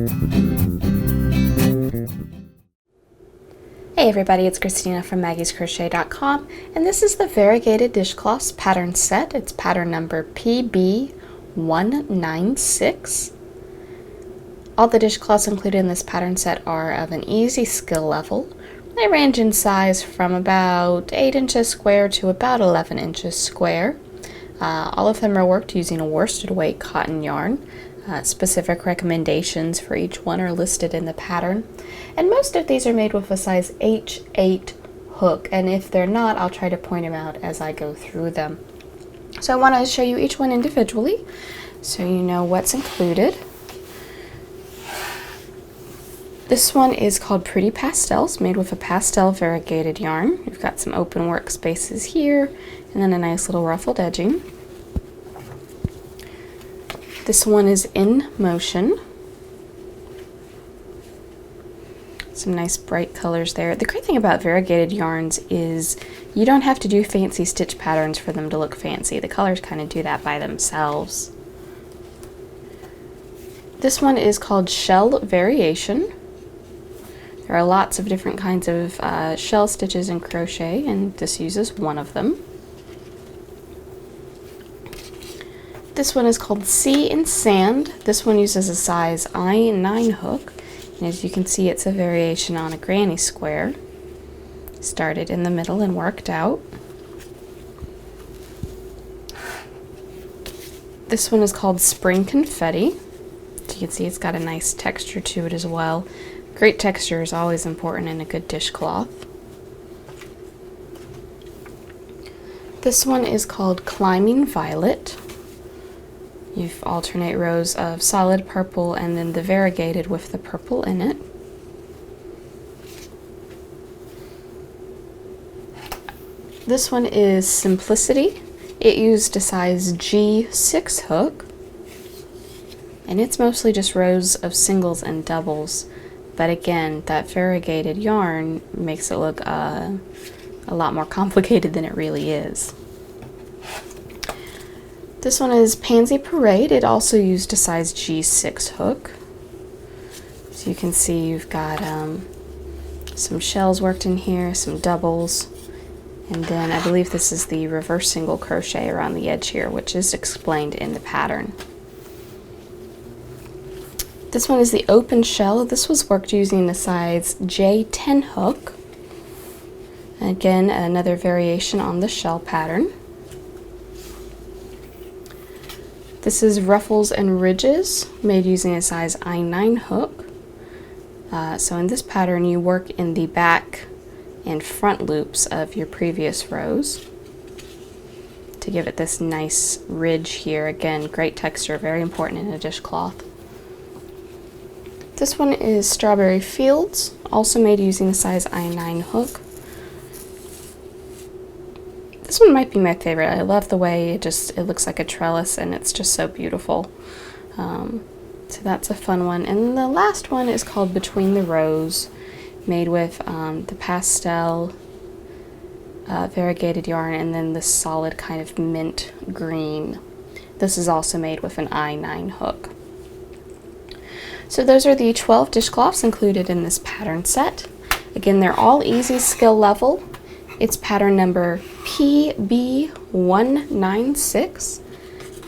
Hey everybody, it's Christina from maggiescrochet.com, and this is the Variegated Dishcloth pattern set. It's pattern number PB196. All the dishcloths included in this pattern set are of an easy skill level. They range in size from about 8 inches square to about 11 inches square. All of them are worked using a worsted weight cotton yarn. Specific recommendations for each one are listed in the pattern, and most of these are made with a size H8 hook, and if they're not, I'll try to point them out as I go through them. So I want to show you each one individually so you know what's included. This one is called Pretty Pastels, made with a pastel variegated yarn. You've got some open work spaces here and then a nice little ruffled edging. This one is In Motion. Some nice bright colors there. The great thing about variegated yarns is you don't have to do fancy stitch patterns for them to look fancy. The colors kind of do that by themselves. This one is called Shell Variation. There are lots of different kinds of shell stitches in crochet, and this uses one of them. This one is called Sea and Sand. This one uses a size I9 hook, and as you can see, it's a variation on a granny square. Started in the middle and worked out. This one is called Spring Confetti. As you can see, it's got a nice texture to it as well. Great texture is always important in a good dishcloth. This one is called Climbing Violet. You alternate rows of solid purple and then the variegated with the purple in it. This one is Simplicity. It used a size G6 hook, and it's mostly just rows of singles and doubles, but again, that variegated yarn makes it look a lot more complicated than it really is. This one is Pansy Parade. It also used a size G6 hook. So you can see you've got some shells worked in here, some doubles, and then I believe this is the reverse single crochet around the edge here, which is explained in the pattern. This one is the Open Shell. This was worked using a size J10 hook. Again, another variation on the shell pattern. This is Ruffles and Ridges, made using a size I9 hook. So in this pattern, you work in the back and front loops of your previous rows to give it this nice ridge here. Again, great texture, very important in a dishcloth. This one is Strawberry Fields, also made using a size I9 hook. This one might be my favorite. I love the way it looks like a trellis, and it's just so beautiful. So that's a fun one. And the last one is called Between the Rows, made with the pastel variegated yarn and then this solid kind of mint green. This is also made with an I9 hook. So those are the 12 dishcloths included in this pattern set. Again, they're all easy skill level. It's pattern number PB196,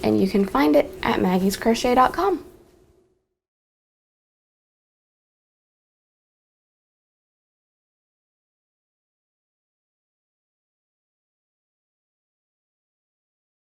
and you can find it at maggiescrochet.com.